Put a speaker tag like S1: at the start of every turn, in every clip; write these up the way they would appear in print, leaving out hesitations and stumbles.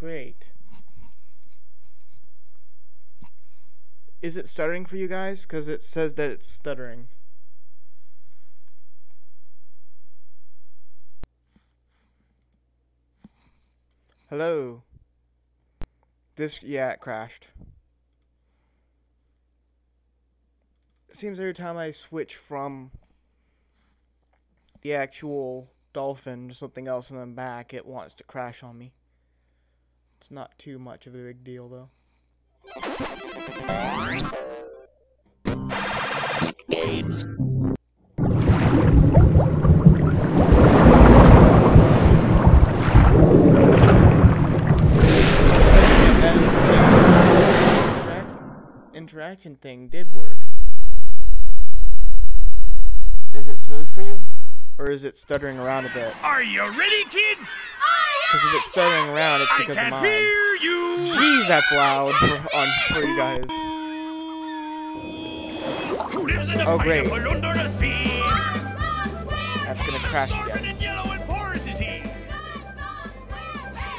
S1: great. Is it stuttering for you guys? Because it says that it's stuttering. Hello. Yeah, it crashed. It seems every time I switch from the actual Dolphin to something else and then back, it wants to crash on me. It's not too much of a big deal, though.
S2: Games.
S1: Interaction thing did work. Is it smooth for you? Or is it stuttering around a bit?
S2: Are you ready, kids?
S1: Because if it's stuttering around, it's because of mine.
S2: Hear you.
S1: Jeez, that's loud for you guys.
S2: Who lives in a
S1: Oh, great.
S2: pineapple under the sea?
S1: That's gonna crash
S2: Sorted
S1: again.
S2: in yellow and porous is he.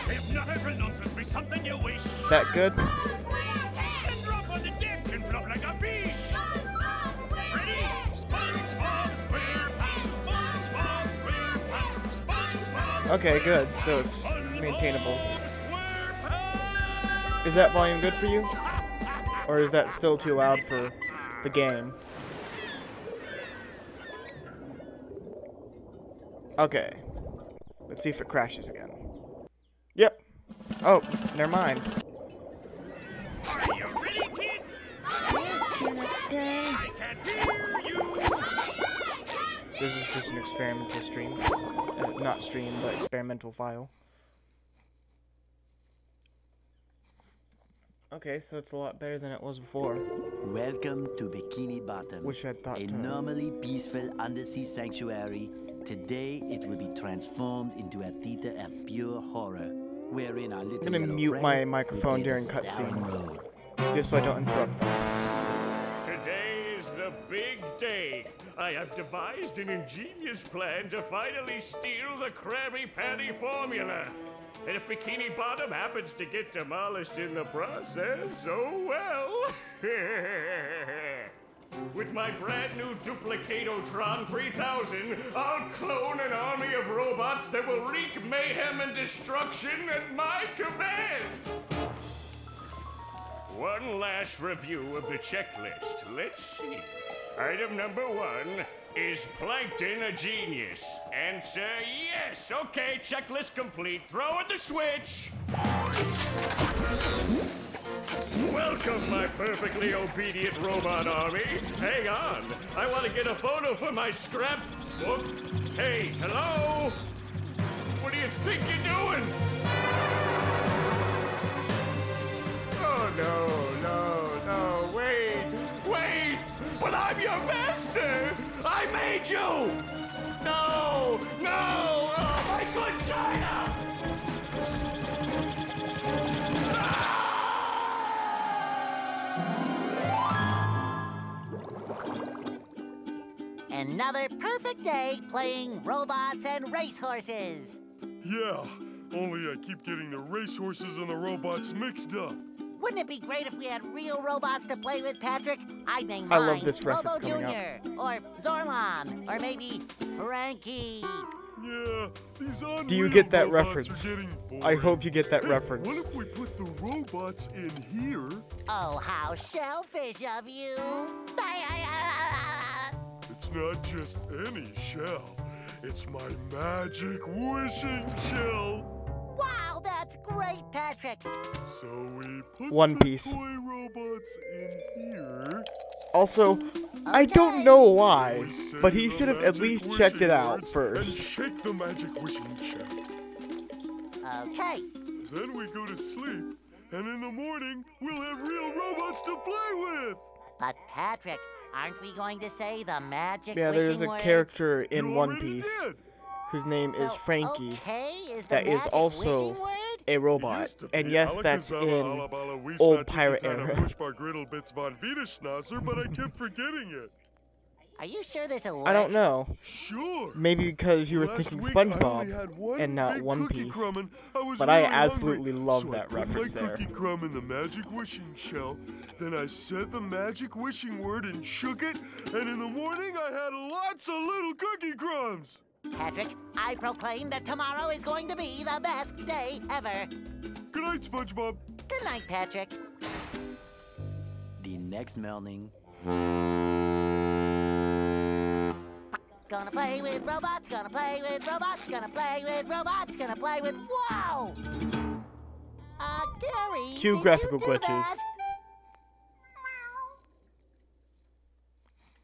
S2: If not every nonsense be something you wish.
S1: That good?
S2: And drop on the deck and flop like a fish. Ready? SpongeBob SquarePants, SpongeBob SquarePants, SpongeBob.
S1: Okay, good. So it's maintainable. Is that volume good for you? Or is that still too loud for the game? Okay. Let's see if it crashes again. Yep. Oh, never mind.
S2: Are you ready, kids? I can hear you.
S1: This is just an experimental stream. Not stream, but experimental file. Okay, so it's a lot better than it was before.
S3: Welcome to Bikini Bottom,
S1: Wish I'd thought
S3: a
S1: to...
S3: normally peaceful undersea sanctuary. Today it will be transformed into a theater of pure horror, wherein our little
S1: I'm gonna
S3: yellow
S1: mute
S3: friend
S1: my
S3: will
S1: microphone
S3: play
S1: during
S3: the starring
S1: cutscenes,
S3: role.
S1: just so I don't interrupt them.
S2: Today is the big day. I have devised an ingenious plan to finally steal the Krabby Patty formula. And if Bikini Bottom happens to get demolished in the process, oh well. With my brand new Duplicatotron 3000, I'll clone an army of robots that will wreak mayhem and destruction at my command. One last review of the checklist. Let's see. Item number 1, is Plankton a genius? Answer yes. Okay, checklist complete. Throw in the switch. Welcome, my perfectly obedient robot army. Hang on. I want to get a photo for my scrapbook. Hey, hello? What do you think you're doing? Oh, no, wait! But I'm your master! I made you! No! Oh, my good China!
S4: Another perfect day playing robots and racehorses.
S5: Yeah, only I keep getting the racehorses and the robots mixed up.
S4: Wouldn't it be great if we had real robots to play with, Patrick? I'd name
S1: I
S4: mine
S1: love this reference
S4: Robo
S1: coming up.
S4: Jr. or Zorlon or maybe Frankie.
S5: Yeah, these unreal
S1: Do you get that
S5: robots
S1: reference?
S5: Are getting boring.
S1: I hope you get that
S5: Hey,
S1: reference.
S5: What if we put the robots in here?
S4: Oh, how shellfish of you.
S5: It's not just any shell. It's my magic wishing shell.
S4: Wow, that's great, Patrick.
S5: So we put
S1: One
S5: the
S1: Piece.
S5: toy robots in here.
S1: Also, I don't know why,
S5: We say
S1: but he
S5: the
S1: should have at
S5: magic
S1: least checked it
S5: wishing
S1: out
S5: words
S1: first.
S5: And shake the magic wishing shell.
S4: Okay.
S5: Then we go to sleep, and in the morning, we'll have real robots to play with.
S4: But Patrick, aren't we going to say the magic
S1: Yeah,
S4: wishing
S1: there's a
S4: words?
S1: character in
S5: You
S1: One
S5: already
S1: Piece
S5: did.
S1: whose name is
S4: So,
S1: Frankie
S4: okay, is the
S1: that is
S4: magic
S1: also
S4: wishing word?
S1: a robot.
S5: Used to
S1: And
S5: be
S1: yes, that's
S5: Alakazama,
S1: in
S5: Alabala,
S1: old
S5: Wisat,
S1: pirate
S5: Tikitana,
S1: era.
S5: Fushbar, Griddle, Bits, Von Wiederschnauzer, but I kept forgetting it.
S4: Are you sure this'll work?
S1: I don't know.
S5: Sure.
S1: Maybe because you were
S5: Last
S1: thinking
S5: week I only
S1: SpongeBob
S5: had one
S1: and not
S5: big
S1: One
S5: cookie
S1: Piece.
S5: crumb and I was
S1: But
S5: really
S1: I absolutely
S5: hungry,
S1: love
S5: so
S1: that
S5: I put
S1: reference
S5: my
S1: there.
S5: cookie crumb in the magic wishing shell. Then I said the magic wishing word and shook it, and in the morning I had lots of little cookie crumbs.
S4: Patrick, I proclaim that tomorrow is going to be the best day ever.
S5: Good night, SpongeBob.
S4: Good night, Patrick.
S3: The next morning.
S4: Gonna play with robots, gonna play with robots, gonna play with robots, gonna play with... Whoa! Gary,
S1: Cue
S4: did
S1: graphical
S4: you do
S1: glitches.
S4: that?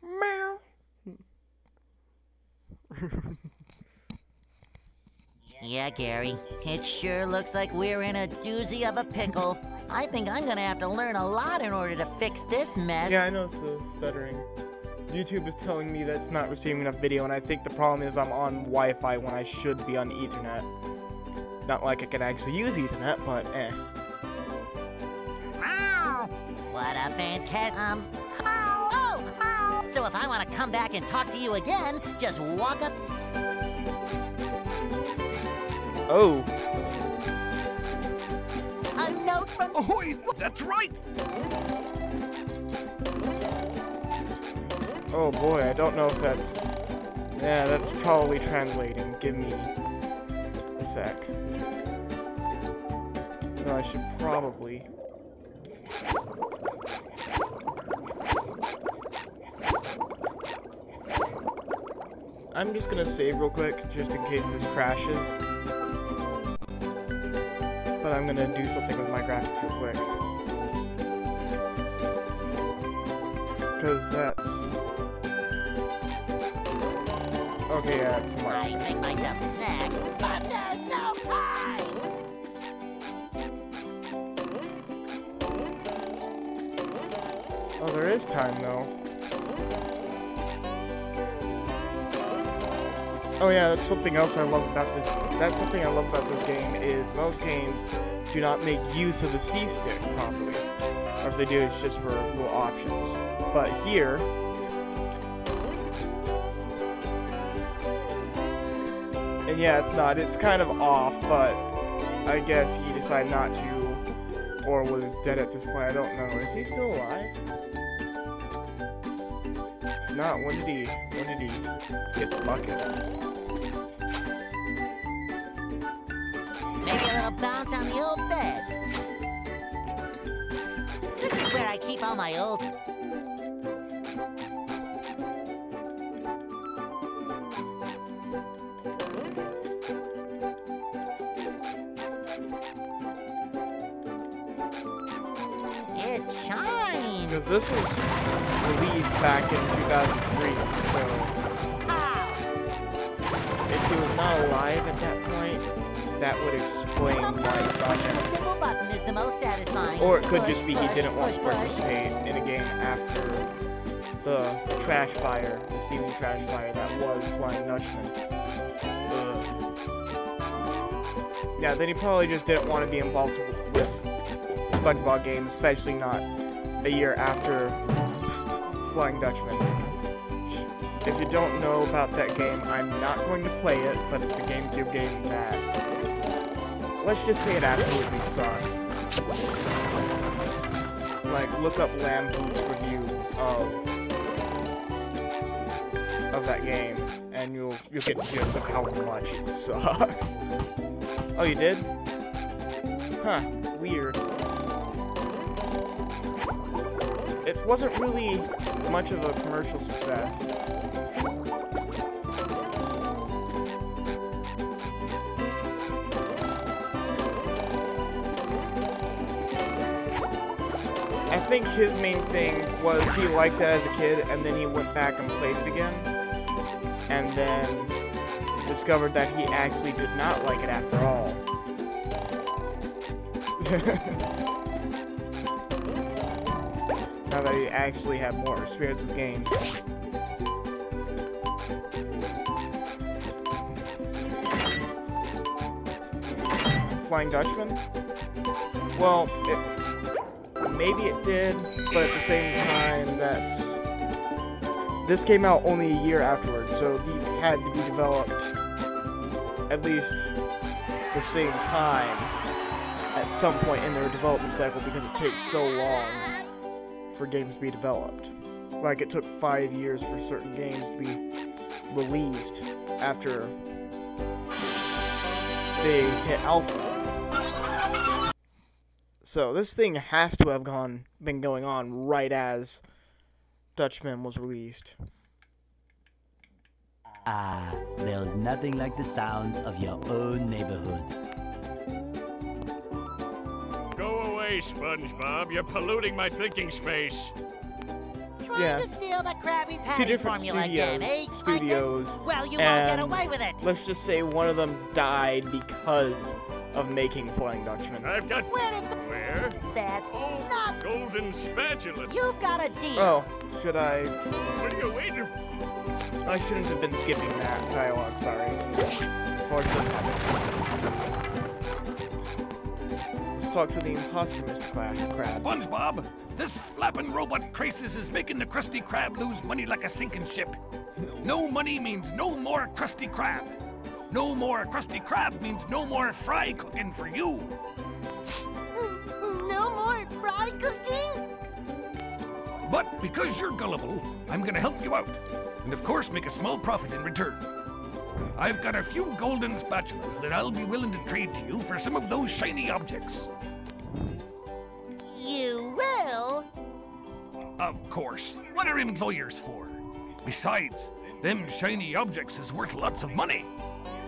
S1: Meow.
S4: Yeah, Gary, it sure looks like we're in a doozy of a pickle. I think I'm gonna have to learn a lot in order to fix this mess.
S1: Yeah, I know it's the stuttering. YouTube is telling me that it's not receiving enough video, and I think the problem is I'm on Wi-Fi when I should be on Ethernet. Not like I can actually use Ethernet, but eh.
S4: What a fantastic... So if I want to come back and talk to you again, just walk up...
S1: Oh.
S4: A note from...
S2: Ahoy! That's right!
S1: Oh boy, I don't know if that's... Yeah, that's probably translating. Give me a sec. No, I should probably... I'm just gonna save real quick, just in case this crashes. But I'm gonna do something with my graphics real quick. Because that's... Okay, yeah, it's
S4: I
S1: March.
S4: make myself a snack, but there's no time!
S1: Oh, there is time, though. Oh yeah, that's something else I love about this. That's something I love about this game is most games do not make use of the C stick properly, or if they do, it's just for little options. But here, and yeah, it's not. It's kind of off, but I guess he decided not to, or was dead at this point. I don't know. Is he still alive? If not, when did he get the bucket?
S4: Maybe a little bounce on the old bed. This is where I keep all my old... It shines!
S1: Because this was released back in 2003, so
S4: Pow!
S1: if he was not alive at that point, that would explain why it's not
S4: Pushing
S1: him.
S4: a simple button is the most satisfying.
S1: Or it could
S4: Push,
S1: just be he
S4: push,
S1: didn't want to
S4: push, push.
S1: participate in a game after the trash fire, the steaming trash fire that was Flying Dutchman. Yeah, then he probably just didn't want to be involved with SpongeBob game, especially not a year after Flying Dutchman. If you don't know about that game, I'm not going to play it, but it's a GameCube game that, let's just say it absolutely sucks. Like, look up Lampoon's review of that game, and you'll get the gist of how much it sucks. Oh, you did? Huh, weird. It wasn't really much of a commercial success. I think his main thing was he liked it as a kid, and then he went back and played it again, and then discovered that he actually did not like it after all. Now that he actually had more experience with games. Flying Dutchman? Well, maybe it did, but at the same time, this came out only a year afterwards, so these had to be developed at least the same time at some point in their development cycle because it takes so long for games to be developed. Like it took 5 years for certain games to be released after they hit alpha. So this thing has to have been going on right as Dutchman was released.
S3: Ah, there's nothing like the sounds of your own neighborhood.
S2: Go away, SpongeBob. You're polluting my thinking space.
S4: Trying to steal the Krabby
S1: Two
S4: Patty
S1: different
S4: formula again, eh?
S1: studios.
S4: Well, you won't get
S1: and
S4: away with it.
S1: Let's just say one of them died because of making Flying Dutchman.
S2: I've got...
S4: Where did
S2: Where?
S4: that's
S2: Oh,
S4: not...
S2: golden spatula.
S4: You've got a deal.
S1: Oh, should I?
S2: What are you waiting for?
S1: I shouldn't have been skipping that dialogue, sorry. Before something happens. Let's talk to the imposter, Mr. Crab.
S6: SpongeBob, this flapping robot crisis is making the Krusty Krab lose money like a sinking ship. No money means no more Krusty Krab. No more Krusty Krab means no more fry cooking for you.
S4: No more fry cooking?
S6: But because you're gullible, I'm gonna help you out. And of course make a small profit in return. I've got a few golden spatulas that I'll be willing to trade to you for some of those shiny objects.
S4: You will?
S6: Of course. What are employers for? Besides, them shiny objects is worth lots of money.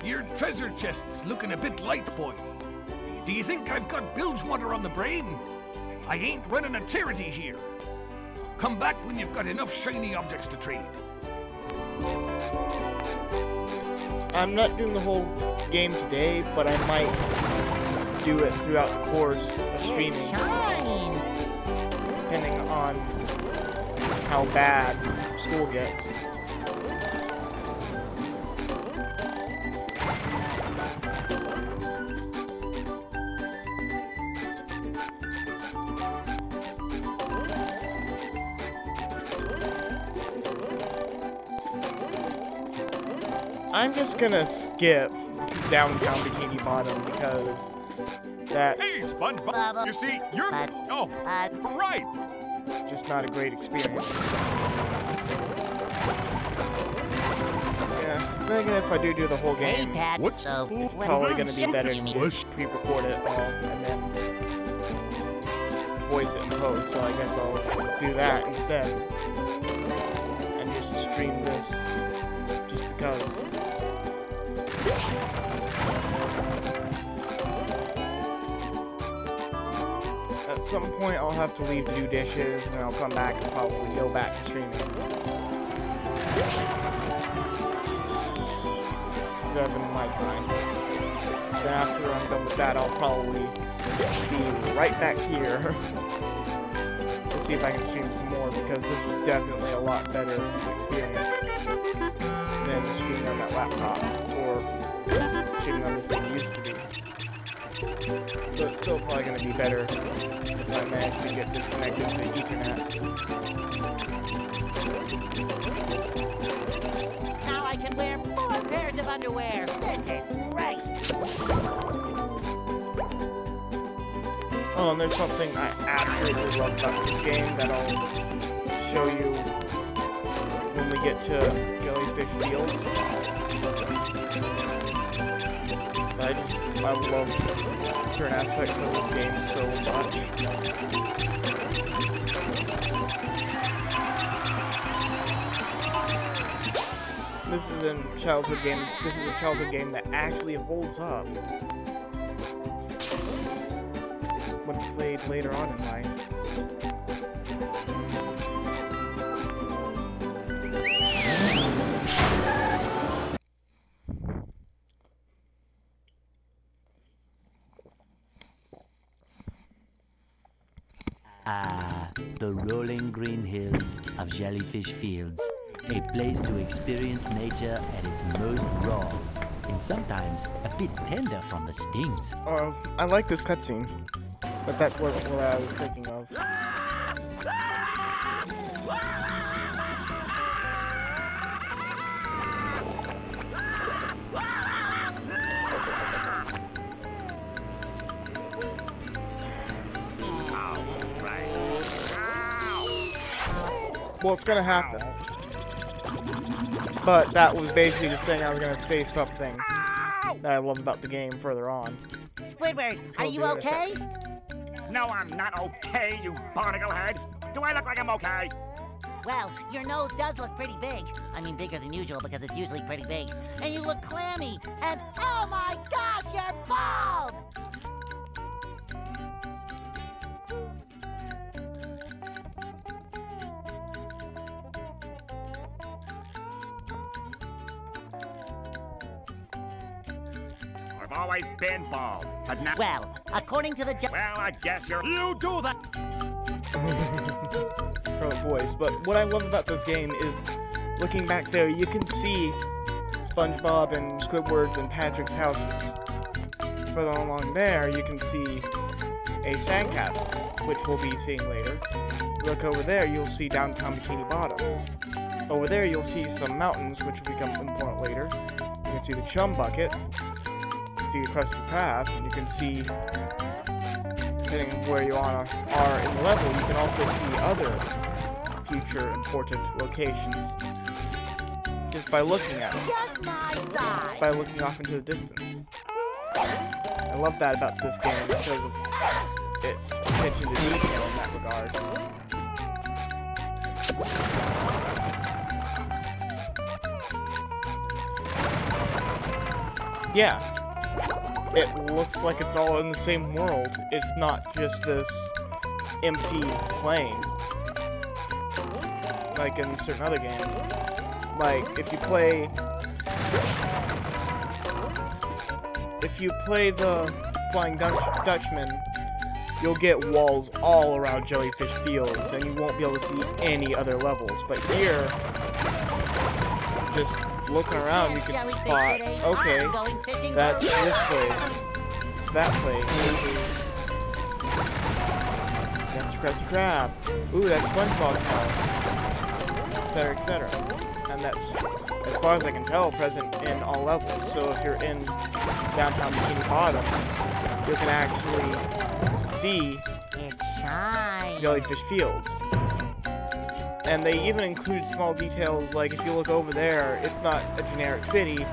S6: Your treasure chest's looking a bit light, boy. Do you think I've got bilge water on the brain? I ain't running a charity here. Come back when you've got enough shiny objects to trade.
S1: I'm not doing the whole game today, but I might do it throughout the course of streaming,
S4: It shines.
S1: depending on how bad school gets. I'm just gonna skip Downtown Bikini Bottom because that's
S2: Hey, SpongeBob. You see, you're... Oh, right.
S1: just not a great experience. Yeah, then again, if I do the whole
S4: Hey,
S1: game,
S4: Pat.
S5: What's
S4: So,
S1: it's
S4: what
S1: probably gonna be better
S4: you
S1: to
S4: mean?
S1: just pre-record it all and then voice it in post. So I guess I'll do that instead and just stream this just because. At some point, I'll have to leave to do dishes, and then I'll come back and probably go back to streaming. 7 my time. Then after I'm done with that, I'll probably be right back here to see if I can stream some more, because this is definitely a lot better experience than streaming on that laptop, or streaming on this thing used to be. So it's still probably going to be better if I manage to get disconnected to the Ethernet.
S4: Now I can wear 4 pairs of underwear. This is great.
S1: Oh, and there's something I absolutely love about this game that I'll show you when we get to Jellyfish Fields. I love certain aspects of this game so much. This is a childhood game. This is a childhood game that actually holds up when played later on in life.
S3: Ah, the rolling green hills of Jellyfish Fields. A place to experience nature at its most raw, and sometimes a bit tender from the stings.
S1: Oh, I like this cutscene, but that's what I was thinking of. Well, it's gonna happen. But that was basically just saying I was gonna say something that I love about the game further on.
S4: Squidward, are
S1: I'll
S4: you
S1: do it in a
S4: okay?
S7: No, I'm not okay, you barnacle head. Do I look like I'm okay?
S4: Well, your nose does look pretty big. I mean, bigger than usual because it's usually pretty big. And you look clammy. And oh my gosh, you're bald!
S7: I've always been bald, but now.
S4: Well, according to the
S7: Well, I guess you're. You do that!
S1: Pro voice. But what I love about this game is looking back there, you can see SpongeBob and Squidward's and Patrick's houses. Further along there, you can see a sandcastle, which we'll be seeing later. Look over there, you'll see downtown Bikini Bottom. Over there, you'll see some mountains, which will become important later. You can see the Chum Bucket. You can see the Krusty Krab, and you can see, depending on where you are in the level, you can also see other future important locations just by looking at them.
S4: just my size.
S1: Just by looking off into the distance. I love that about this game because of its attention to detail in that regard. Yeah, it looks like it's all in the same world. It's not just this empty plain like in certain other games. Like if you play the Flying Dutchman, you'll get walls all around Jellyfish Fields, and you won't be able to see any other levels. But here, just looking around, you can spot, okay, that's this place, it's that place, that's Krusty Krab, ooh, that's SpongeBob house, etc., etc. And that's, as far as I can tell, present in all levels. So if you're in downtown Bikini Bottom, you can actually see
S4: It shines.
S1: Jellyfish Fields. And they even include small details, like if you look over there, it's not a generic city.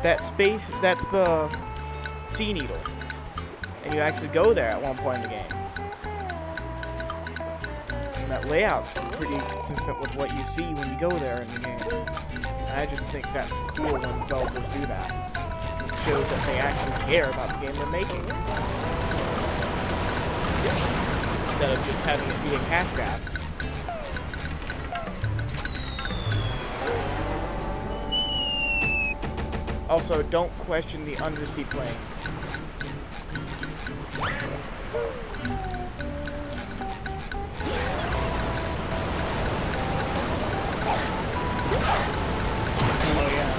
S1: That space, that's the Sea Needle. And you actually go there at one point in the game. And that layout's pretty consistent with what you see when you go there in the game. And I just think that's cool when developers do that. It shows that they actually care about the game they're making. Instead of just having it be a cash grab. Also, don't question the undersea planes. Oh yeah.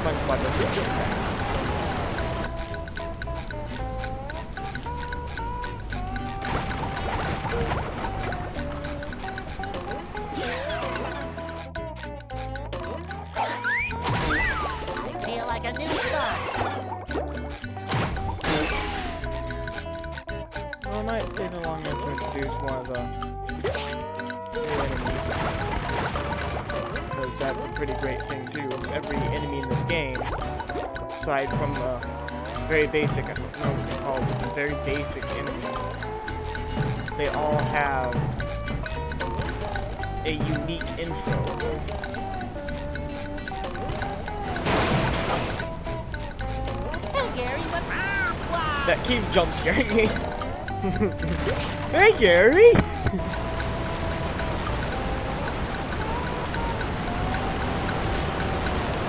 S1: SpongeBob doesn't get that.
S4: Feel like a new start.
S1: Well, it might take a long time to introduce one of the new enemies. Because that's a pretty great thing too. Every enemy in this game, aside from the very basic, I don't know what to call them, the very basic enemies, they all have a unique intro.
S4: Hey, Gary, what's up?
S1: That keeps jump scaring me. Hey, Gary!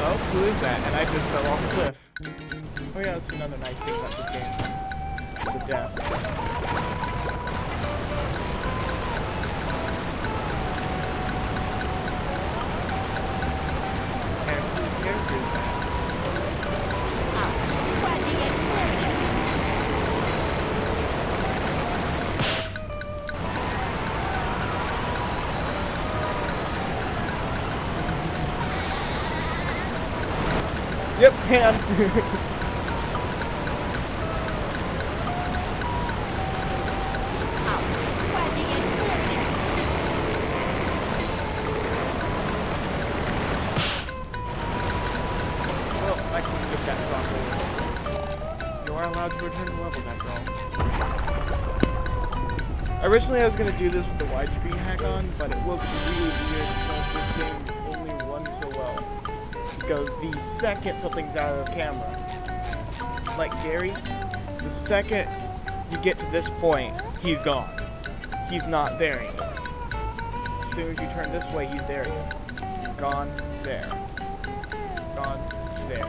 S1: Oh, who is that? And I just fell off a cliff. Oh yeah, that's another nice thing about this game. It's a death. And whose character is that? Yep, hand. are allowed to return to levels after all. Originally I was going to do this with the widescreen hack on, but it looked really weird because this game only runs so well. Because the second something's out of the camera, like Gary, the second you get to this point, he's gone. He's not there anymore. As soon as you turn this way, he's there again. Gone, there. Gone, there.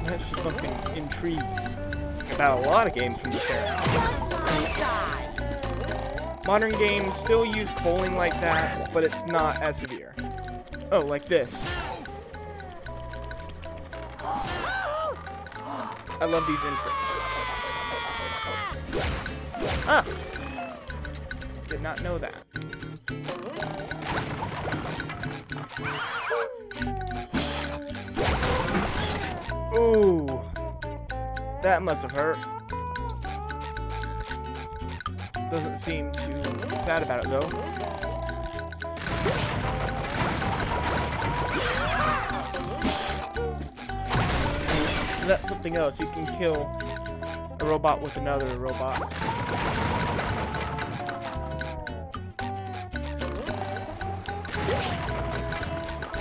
S1: That's just something intriguing about a lot of games from this era. Modern games still use culling like that, but it's not as severe. Oh, like this. I love these intros. Ah! Did not know that. Ooh. That must have hurt. Doesn't seem too sad about it though. That's something else. You can kill a robot with another robot.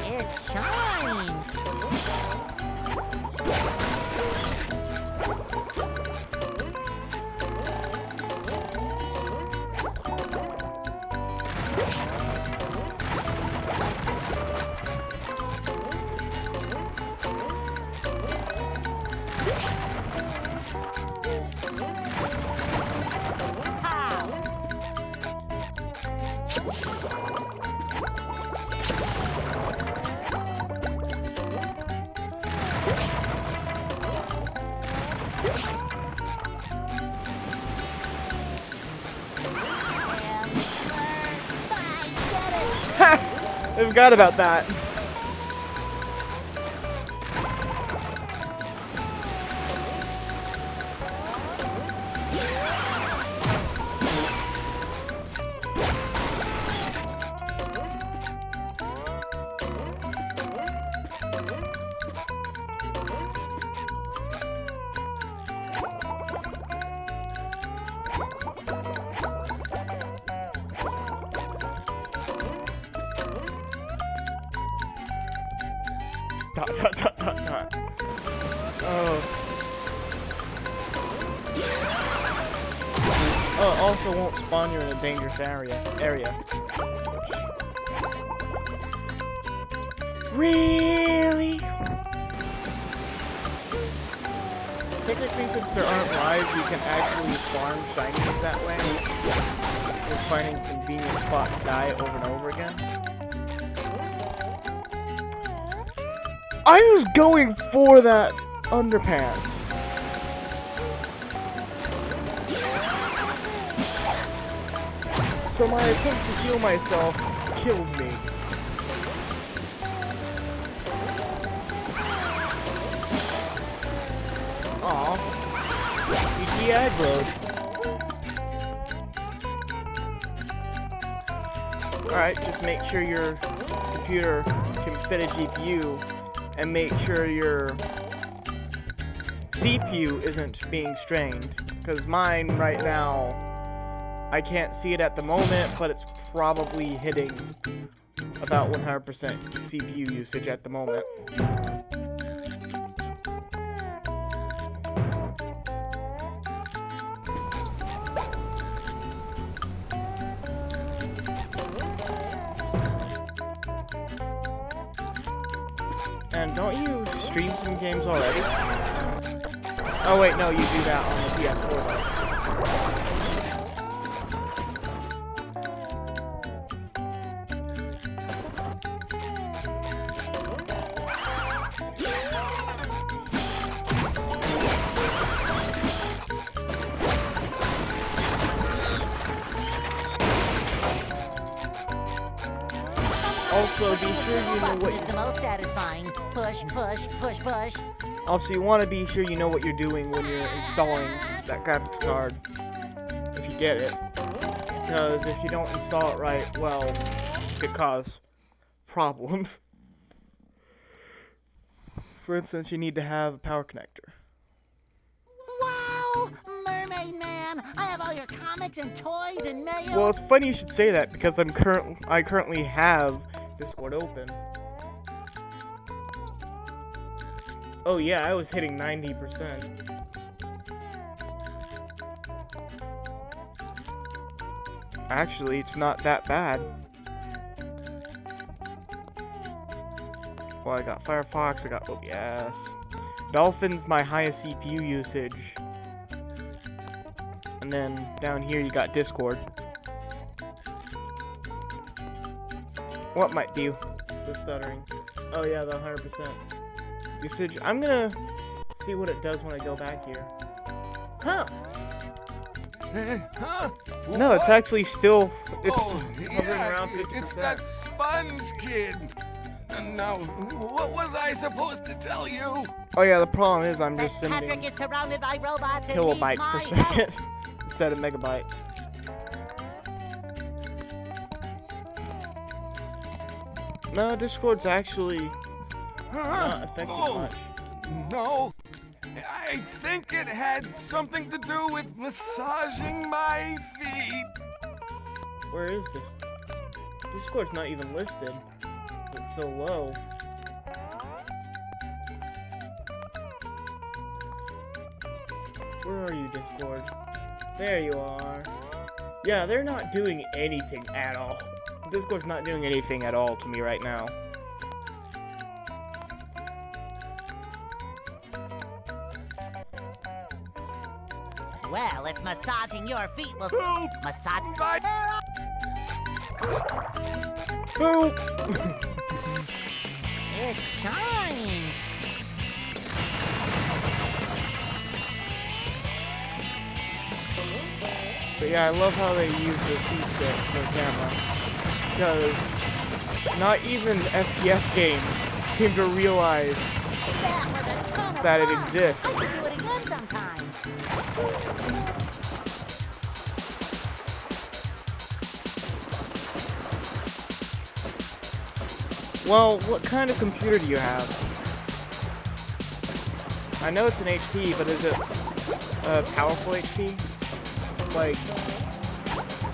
S4: It shines.
S1: I forgot about that. Dot, dot, dot, dot, dot. Oh. Oh, also won't spawn you in a dangerous area. Really? Technically, since there aren't lives, you can actually farm shinies that way. Just finding a convenient spot to die over and over again. I was going for that underpants. So my attempt to heal myself killed me. Aw. GG aggroed. Alright, just make sure your computer can fit a GPU. And make sure your CPU isn't being strained. Because mine right now, I can't see it at the moment, but it's probably hitting about 100% CPU usage at the moment. And don't you stream some games already? Oh wait, no, you do that on the PS4 though. Also, be sure you know what
S4: is the most satisfying. Push, push, push, push.
S1: Also, you want to be sure you know what you're doing when you're installing that graphics card, if you get it. Because if you don't install it right, well, it could cause problems. For instance, you need to have a power connector.
S4: Wow! Mermaid Man! I have all your comics and toys and mail.
S1: Well, it's funny you should say that because I currently have Discord open. Oh yeah, I was hitting 90%. Actually, it's not that bad. Well, I got Firefox, I got OBS. Dolphin's my highest CPU usage. And then down here you got Discord. What might be the stuttering? Oh yeah, the 100% usage. I'm gonna see what it does when I go back here. Huh?
S6: Huh?
S1: No, it's actually still, it's
S6: Oh,
S1: hovering
S6: yeah,
S1: around 50%.
S6: it's that sponge kid. Now, what was I supposed to tell you?
S1: Oh yeah, the problem is I'm just sending
S4: Patrick is surrounded by robots and
S1: kilobytes
S4: needs
S1: per
S4: my
S1: second
S4: help.
S1: instead of megabytes. No, Discord's actually not affecting much.
S6: No. I think it had something to do with massaging my feet.
S1: Where is this? Discord's not even listed. It's so low. Where are you, Discord? There you are. Yeah, they're not doing anything at all. Discord's not doing anything at all to me right now.
S4: Well, if massaging your feet will massage
S1: Boop!
S4: it shines.
S1: But yeah, I love how they use the C-stick for the camera. Because not even FPS games seem to realize that it exists.
S4: I should do it again sometime.
S1: Well, what kind of computer do you have? I know it's an HP, but is it a powerful HP? Like,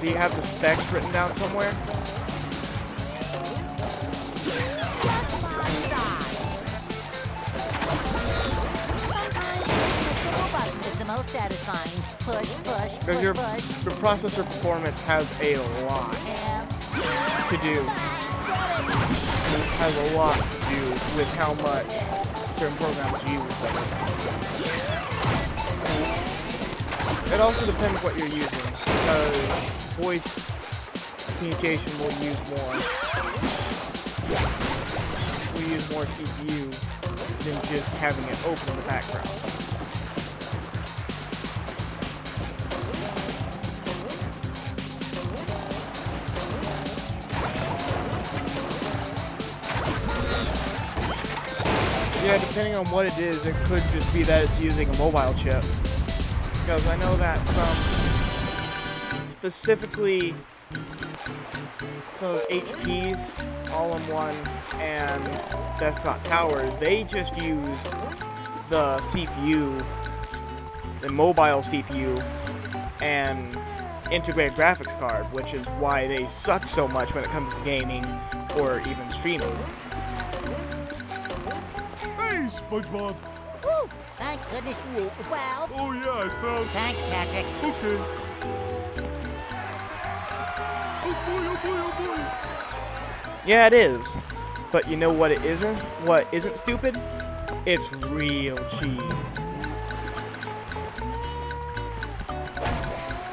S1: do you have the specs written down somewhere?
S4: Just my size. Sometimes pushing a single button is the most satisfying. Push, push,
S1: Because
S4: push,
S1: your
S4: push.
S1: processor performance has a lot
S4: And
S1: to do. It has a lot to do with how much certain programs use. It also depends what you're using, because voice communication will use more CPU than just having it open in the background. Yeah, depending on what it is, it could just be that it's using a mobile chip. Because I know that specifically some of HP's all-in-one and desktop towers, they just use the CPU, the mobile CPU, and integrated graphics card, which is why they suck so much when it comes to gaming or even streaming.
S5: Hey, SpongeBob.
S4: woo, thank goodness. Well,
S5: Oh yeah, I found.
S4: thanks, Patrick.
S5: Okay. Oh boy, oh boy.
S1: Yeah, it is. But you know what it isn't? What isn't stupid? It's real cheap.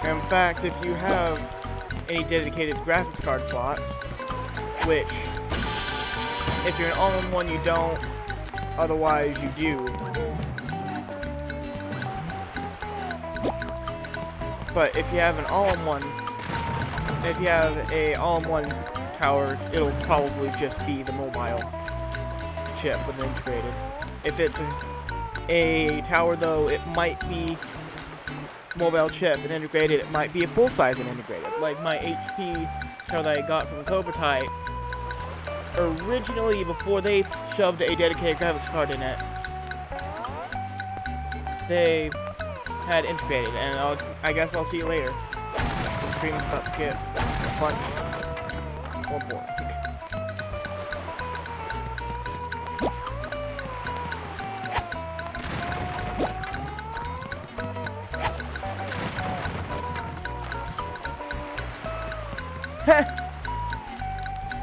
S1: In fact, if you have any dedicated graphics card slots, which, if you're an all-in-one, you don't, otherwise you do. But if you have an all-in-one, if you have a all-in-one tower, it'll probably just be the mobile chip with integrated. If it's a tower, though, it might be mobile chip and integrated. It might be a full-size and integrated. Like my HP tower that I got from Cobra Tite, originally, before they shoved a dedicated graphics card in it, they had integrated, and I guess I'll see you later. The stream's about to get a bunch more boring.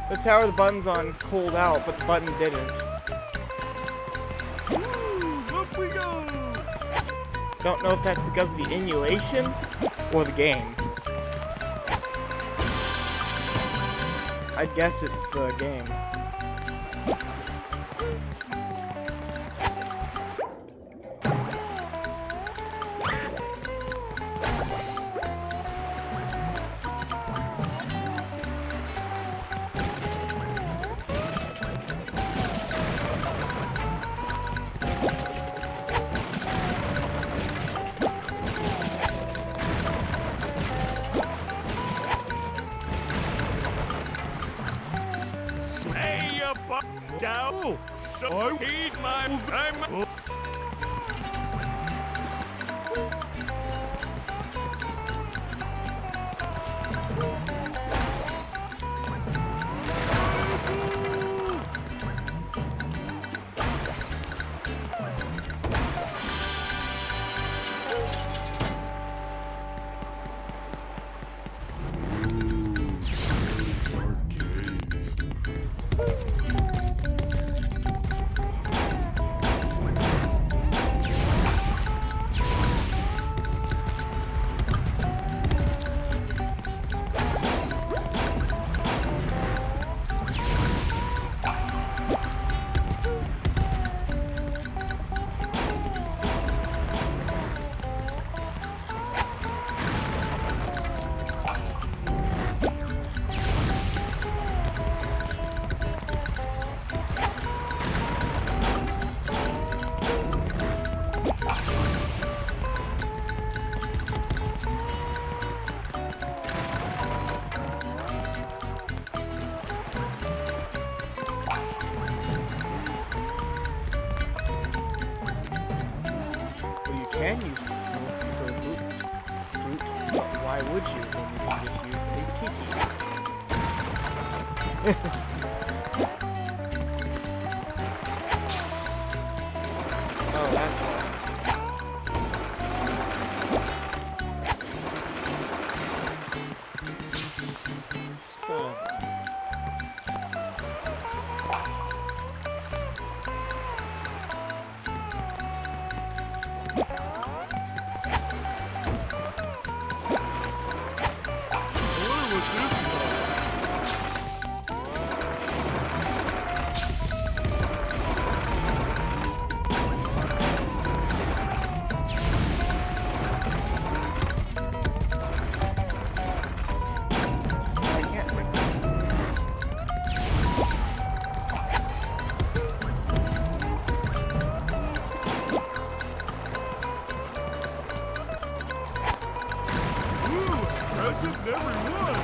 S1: The tower the button's on pulled out, but the button didn't.
S5: Up we go!
S1: Don't know if that's because of the emulation or the game. I guess it's the game.
S2: Hey, you down. So heed my time.
S1: Can use fruit for fruit, but why would you when you can just use a tiki? Oh, that's why. Son of a...
S5: Present never won!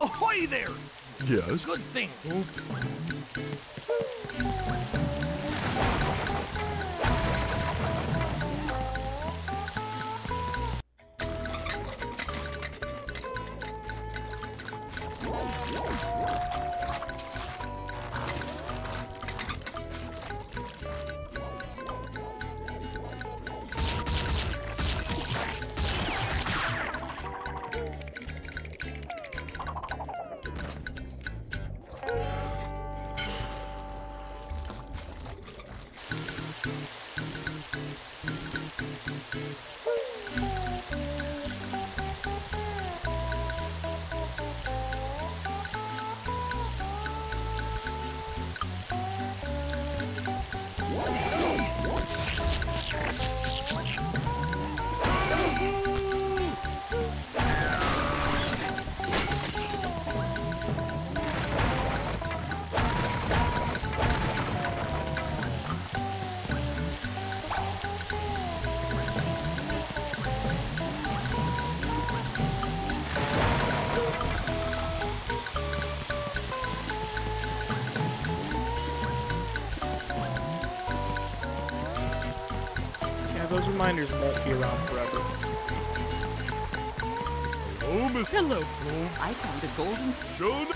S6: Ahoy there!
S5: Yes?
S6: Good thing.
S1: Those reminders won't be around forever.
S5: Oh, Miss
S8: Hello. I found a golden...
S5: Shown.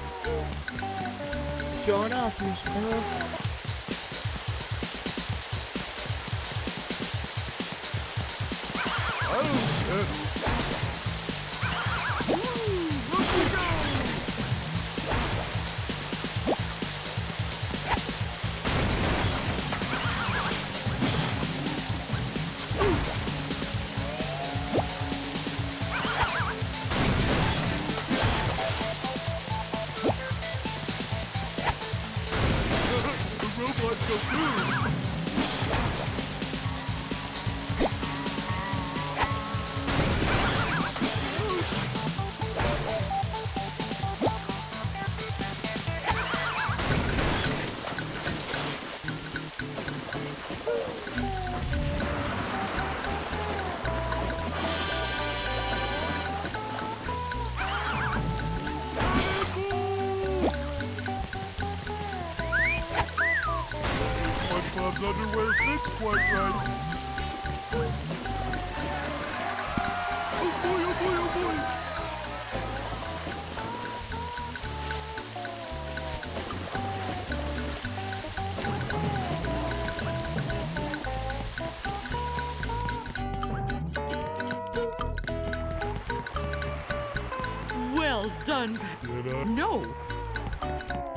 S1: Showing off, Miss Pearl.
S5: SpongeBob's underwear fits quite right. Oh boy, oh boy, oh boy.
S8: Well done. No.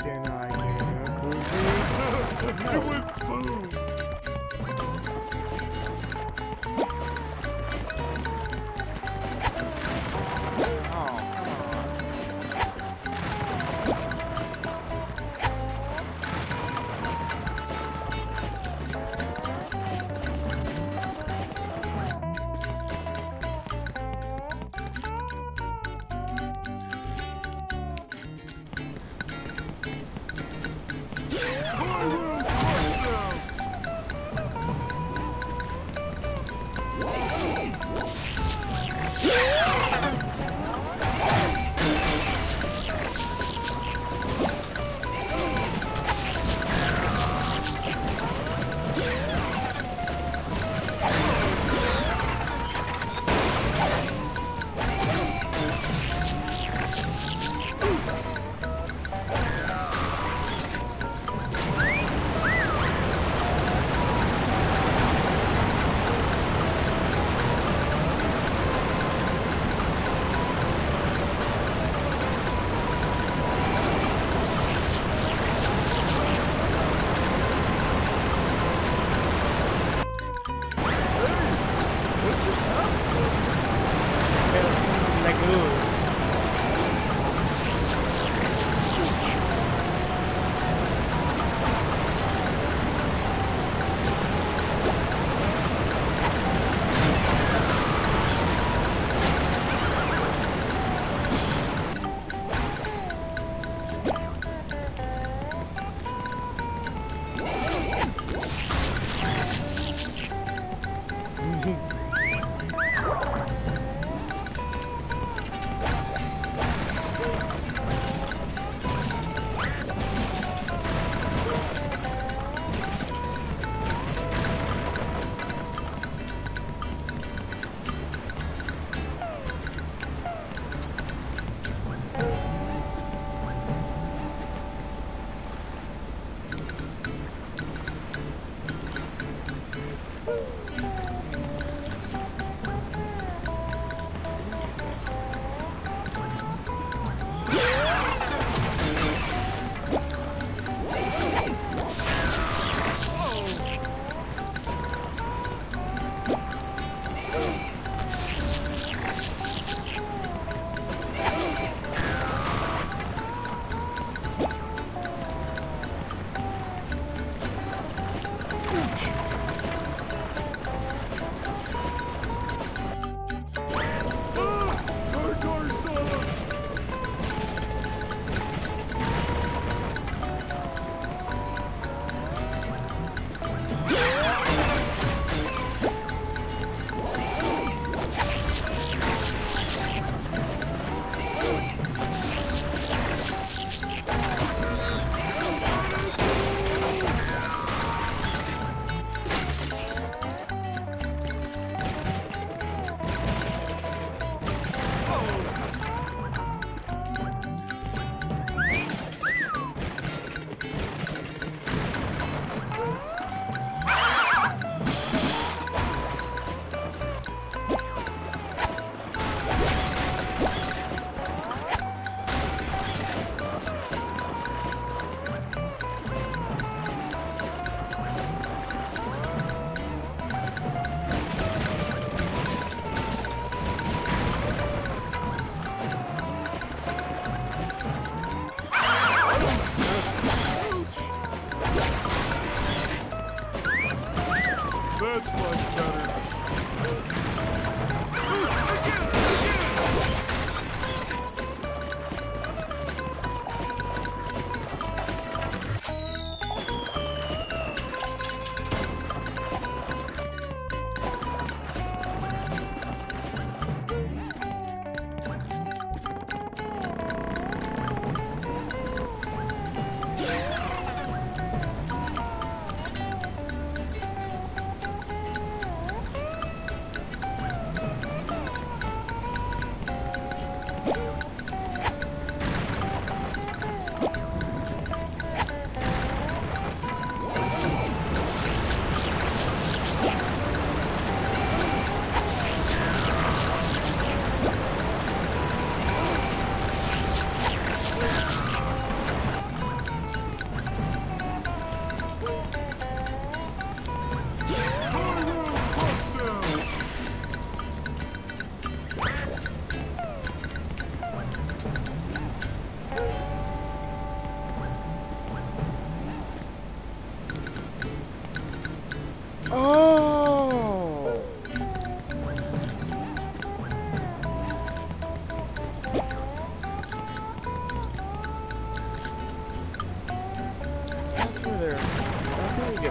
S1: Then I can cookie.
S5: It went boom.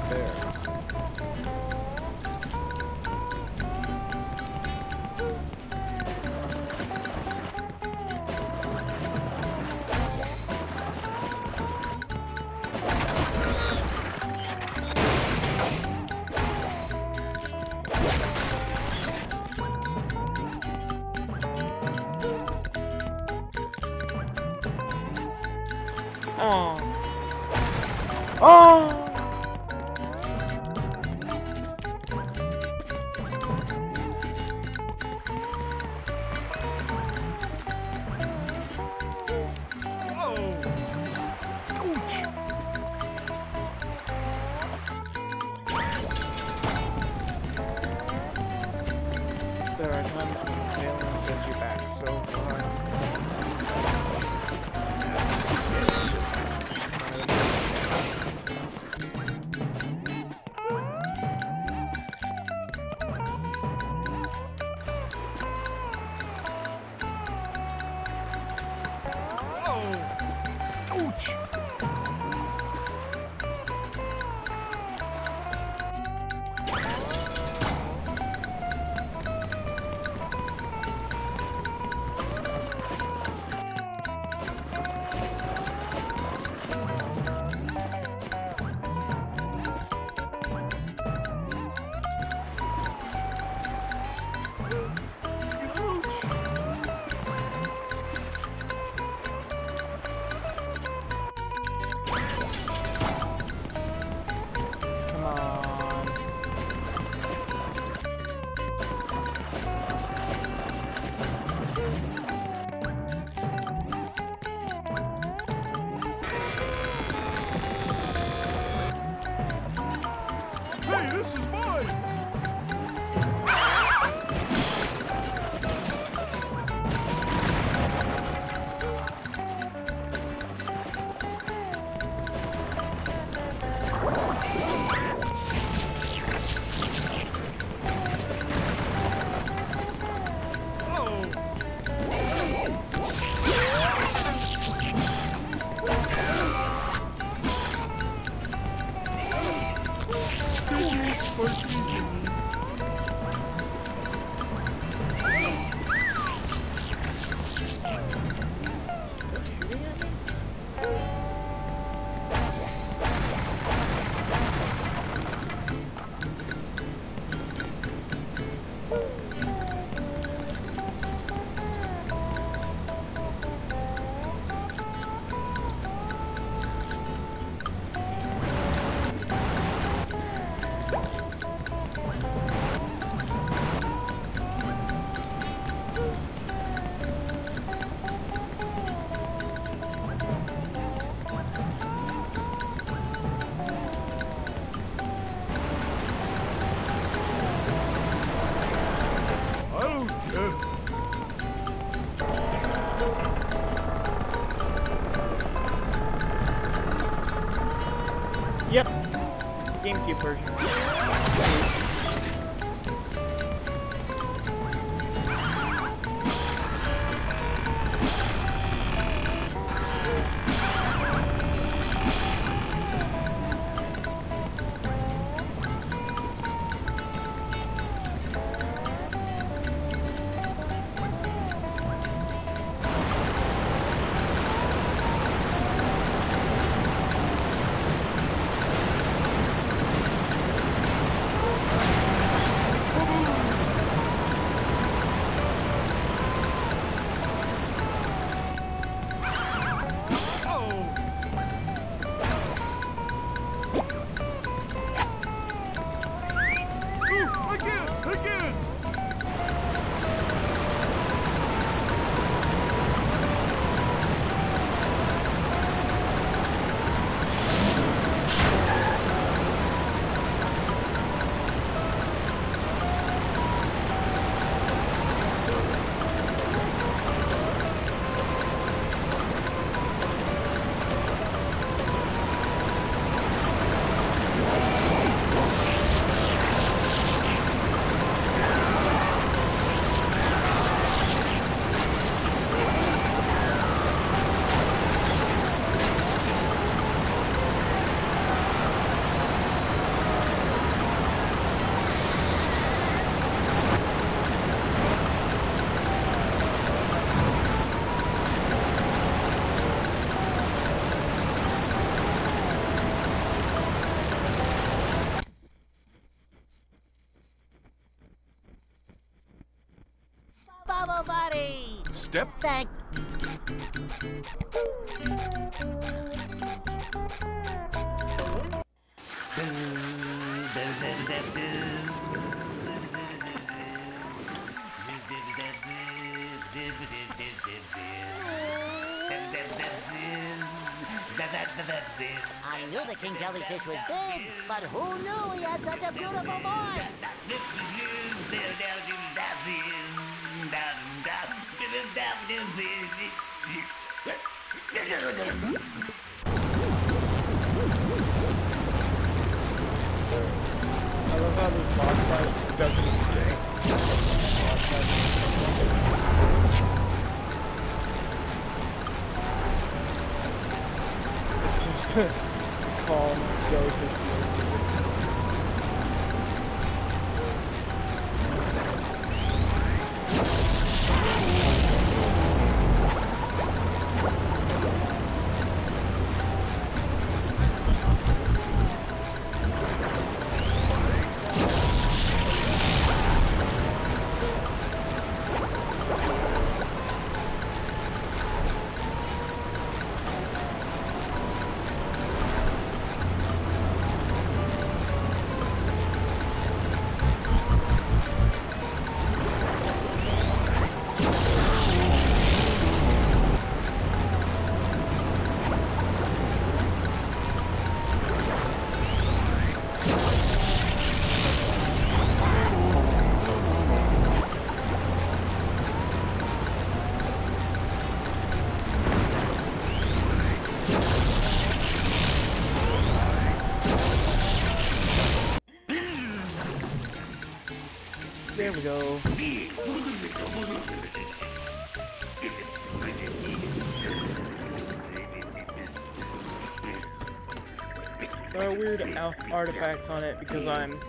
S1: there. Oh. Oh. There are times when failing sends you back so far.
S6: Ouch!
S1: Come on.
S5: Hey, this is mine! I don't care.
S1: Yep. GameCube version.
S4: buddy!
S6: Step.
S4: Thank... I knew the king jellyfish was big, but who knew he had such a beautiful voice?
S1: I love how this boss fight doesn't it's just a calm jellyfish music. There we go. There are weird artifacts on it because I'm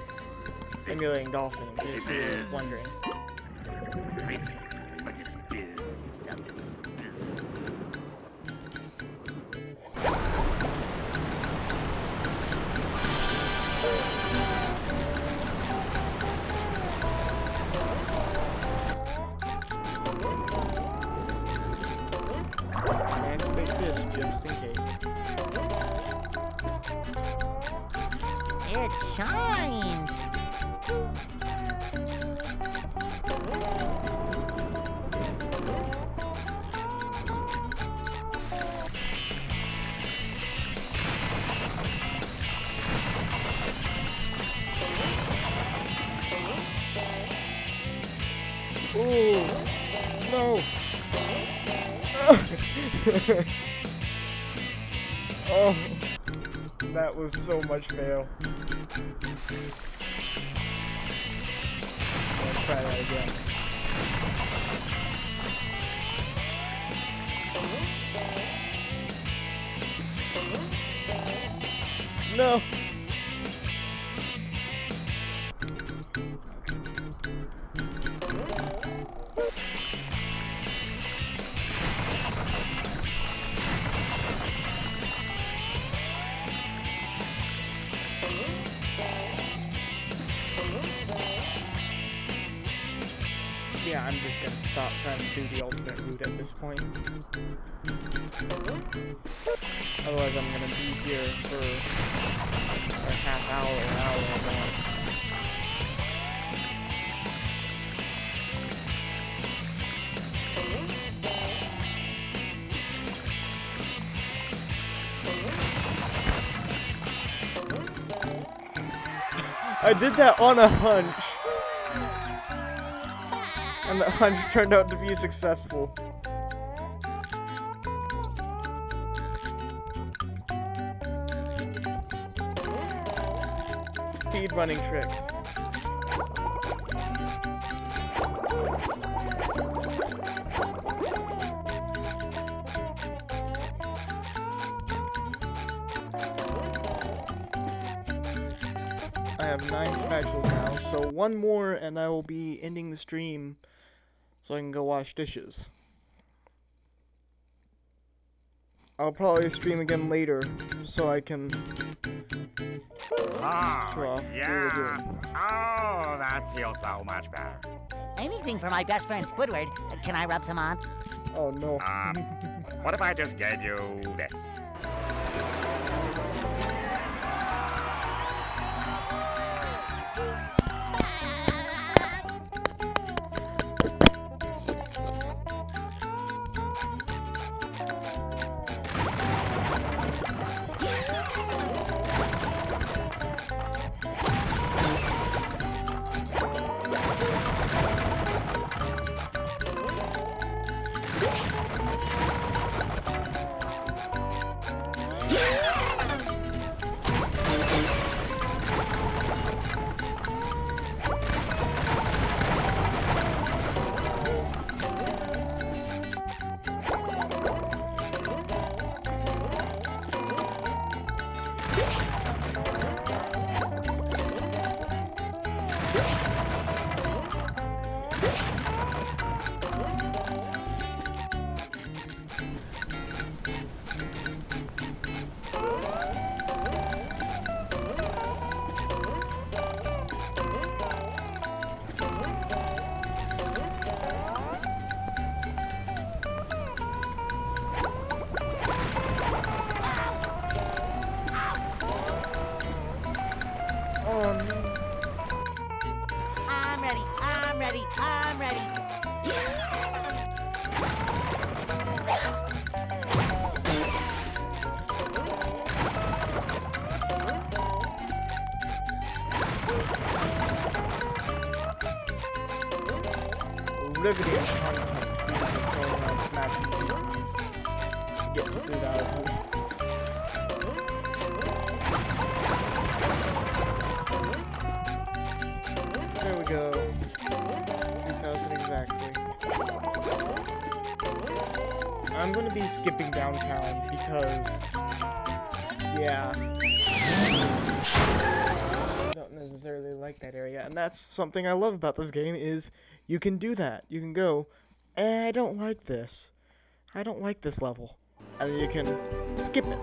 S1: emulating Dolphin, in case you're wondering. Activate this just in case.
S4: It shines!
S1: Ooh! No! Oh, that was so much fail. Let's try that again. No! Yeah, I'm just gonna stop trying to do the ultimate route at this point. Otherwise I'm gonna be here for a half hour or an hour or more. I did that on a hunch. And the hunch turned out to be successful. Speed running tricks. I have 9 spatulas now, so one more and I will be ending the stream so I can go wash dishes. I'll probably stream again later, so I can show
S7: Oh,
S1: off what
S7: yeah.
S1: we're doing.
S7: Oh, that feels so much better.
S4: Anything for my best friend Squidward. Can I rub some on?
S1: Oh no.
S7: What if I just gave you this?
S4: I'm ready, I'm ready, I'm ready.
S1: Riveting content just going around smashing TVs to get the food out of me. There we go. 3,000 exactly. I'm gonna be skipping downtown because, yeah, I don't necessarily like that area, and that's something I love about this game is you can do that. You can go, I don't like this. I don't like this level. And then you can skip it.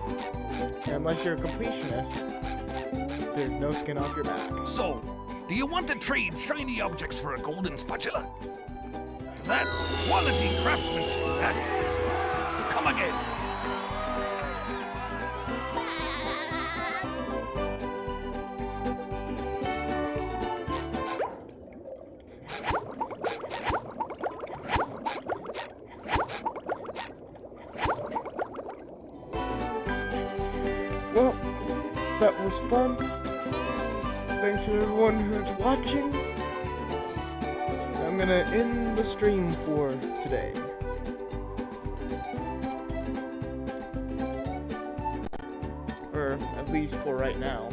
S1: And unless you're a completionist, there's no skin off your back.
S6: So, do you want to trade shiny objects for a golden spatula? That's quality craftsmanship, that is. Come again.
S1: Well, that was fun. Thanks to everyone who's watching. I'm gonna end the stream for today. Or at least for right now.